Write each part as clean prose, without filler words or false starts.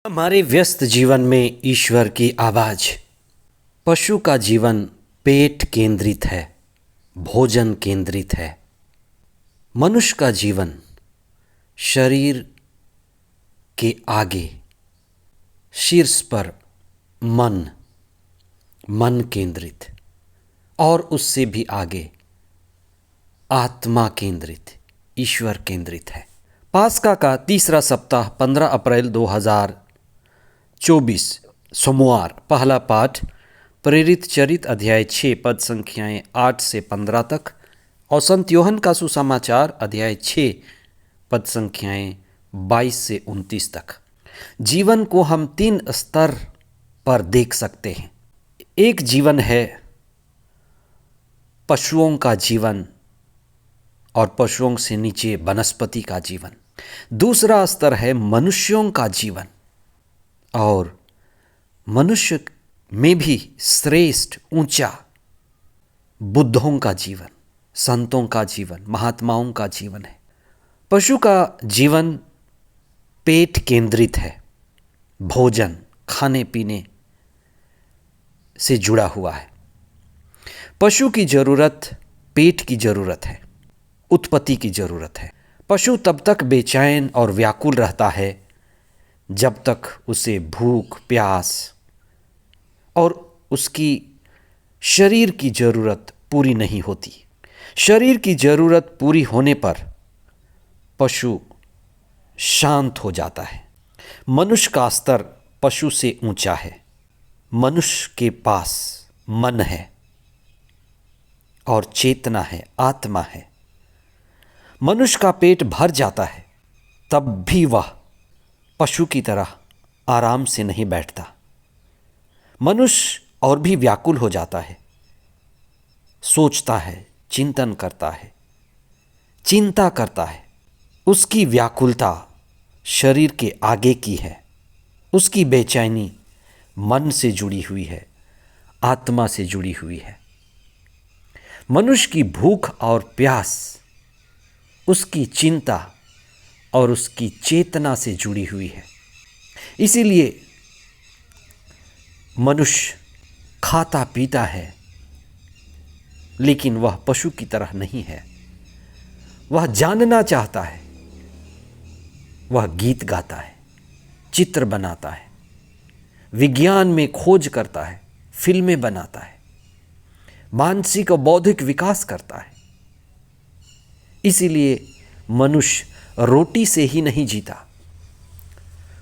हमारे व्यस्त जीवन में ईश्वर की आवाज़। पशु का जीवन पेट केंद्रित है, भोजन केंद्रित है। मनुष्य का जीवन शरीर के आगे, शीर्ष पर मन केंद्रित, और उससे भी आगे आत्मा केंद्रित, ईश्वर केंद्रित है। पास्का का तीसरा सप्ताह 15 अप्रैल 2024 सोमवार। पहला पाठ प्रेरित चरित अध्याय 6 पद संख्याएं 8 से 15 तक और संत योहन का सुसमाचार अध्याय 6 पद संख्याएं 22 से 29 तक। जीवन को हम 3 स्तर पर देख सकते हैं। एक जीवन है पशुओं का जीवन और पशुओं से नीचे वनस्पति का जीवन। दूसरा स्तर है मनुष्यों का जीवन, और मनुष्य में भी श्रेष्ठ ऊंचा बुद्धों का जीवन, संतों का जीवन, महात्माओं का जीवन है। पशु का जीवन पेट केंद्रित है, भोजन खाने पीने से जुड़ा हुआ है। पशु की जरूरत पेट की जरूरत है, उत्पत्ति की जरूरत है। पशु तब तक बेचैन और व्याकुल रहता है जब तक उसे भूख, प्यास और उसकी शरीर की जरूरत पूरी नहीं होती। शरीर की जरूरत पूरी होने पर पशु शांत हो जाता है। मनुष्य का स्तर पशु से ऊंचा है। मनुष्य के पास मन है और चेतना है, आत्मा है। मनुष्य का पेट भर जाता है तब भी वह पशु की तरह आराम से नहीं बैठता। मनुष्य और भी व्याकुल हो जाता है, सोचता है, चिंतन करता है, चिंता करता है। उसकी व्याकुलता शरीर के आगे की है। उसकी बेचैनी मन से जुड़ी हुई है, आत्मा से जुड़ी हुई है। मनुष्य की भूख और प्यास उसकी चिंता और उसकी चेतना से जुड़ी हुई है। इसीलिए मनुष्य खाता पीता है, लेकिन वह पशु की तरह नहीं है। वह जानना चाहता है, वह गीत गाता है, चित्र बनाता है, विज्ञान में खोज करता है, फिल्में बनाता है, मानसिक और बौद्धिक विकास करता है। इसीलिए मनुष्य रोटी से ही नहीं जीता।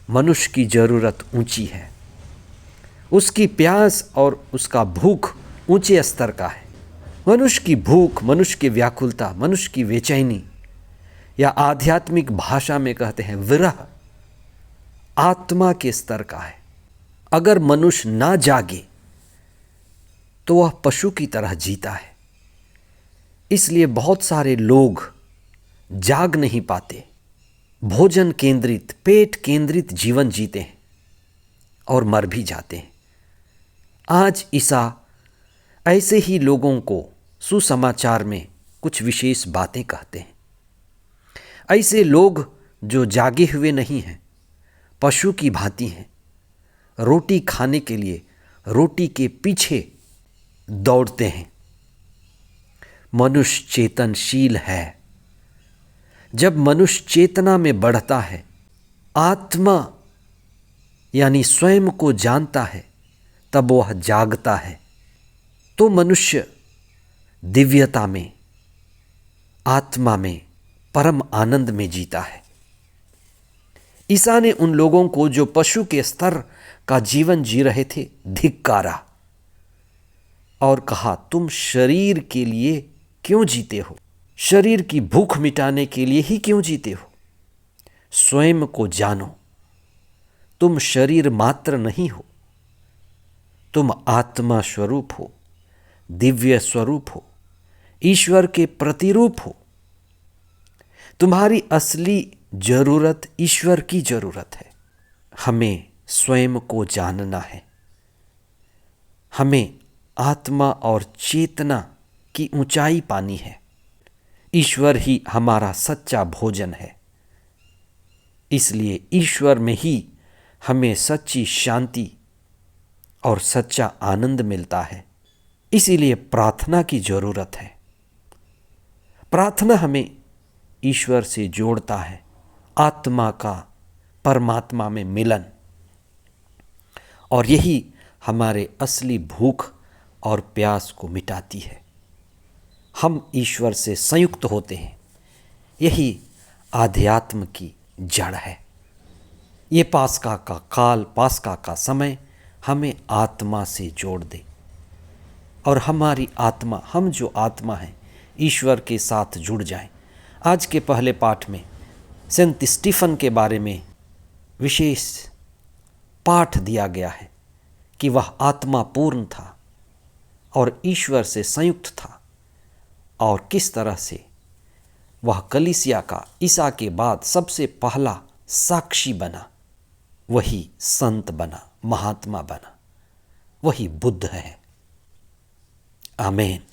मनुष्य की जरूरत ऊंची है। उसकी प्यास और उसका भूख ऊंचे स्तर का है। मनुष्य की भूख, मनुष्य की व्याकुलता, मनुष्य की बेचैनी, या आध्यात्मिक भाषा में कहते हैं विरह, आत्मा के स्तर का है। अगर मनुष्य ना जागे तो वह पशु की तरह जीता है। इसलिए बहुत सारे लोग जाग नहीं पाते, भोजन केंद्रित, पेट केंद्रित जीवन जीते हैं और मर भी जाते हैं। आज ईसा ऐसे ही लोगों को सुसमाचार में कुछ विशेष बातें कहते हैं। ऐसे लोग जो जागे हुए नहीं हैं, पशु की भांति हैं, रोटी खाने के लिए रोटी के पीछे दौड़ते हैं। मनुष्य चेतनशील है। जब मनुष्य चेतना में बढ़ता है, आत्मा यानी स्वयं को जानता है, तब वह जागता है। तो मनुष्य दिव्यता में, आत्मा में, परम आनंद में जीता है। ईसा ने उन लोगों को जो पशु के स्तर का जीवन जी रहे थे धिक्कारा और कहा, तुम शरीर के लिए क्यों जीते हो? शरीर की भूख मिटाने के लिए ही क्यों जीते हो? स्वयं को जानो। तुम शरीर मात्र नहीं हो, तुम आत्मा स्वरूप हो, दिव्य स्वरूप हो, ईश्वर के प्रतिरूप हो। तुम्हारी असली जरूरत ईश्वर की जरूरत है। हमें स्वयं को जानना है। हमें आत्मा और चेतना की ऊंचाई पानी है। ईश्वर ही हमारा सच्चा भोजन है। इसलिए ईश्वर में ही हमें सच्ची शांति और सच्चा आनंद मिलता है। इसीलिए प्रार्थना की ज़रूरत है। प्रार्थना हमें ईश्वर से जोड़ता है, आत्मा का परमात्मा में मिलन, और यही हमारे असली भूख और प्यास को मिटाती है। हम ईश्वर से संयुक्त होते हैं, यही आध्यात्म की जड़ है। ये पास्का का काल, पास्का का समय हमें आत्मा से जोड़ दे, और हमारी आत्मा, हम जो आत्मा हैं, ईश्वर के साथ जुड़ जाएं। आज के पहले पाठ में सेंट स्टीफन के बारे में विशेष पाठ दिया गया है कि वह आत्मा पूर्ण था और ईश्वर से संयुक्त था, और किस तरह से वह कलीसिया का ईसा के बाद सबसे पहला साक्षी बना, वही संत बना, महात्मा बना, वही बुद्ध है। आमीन।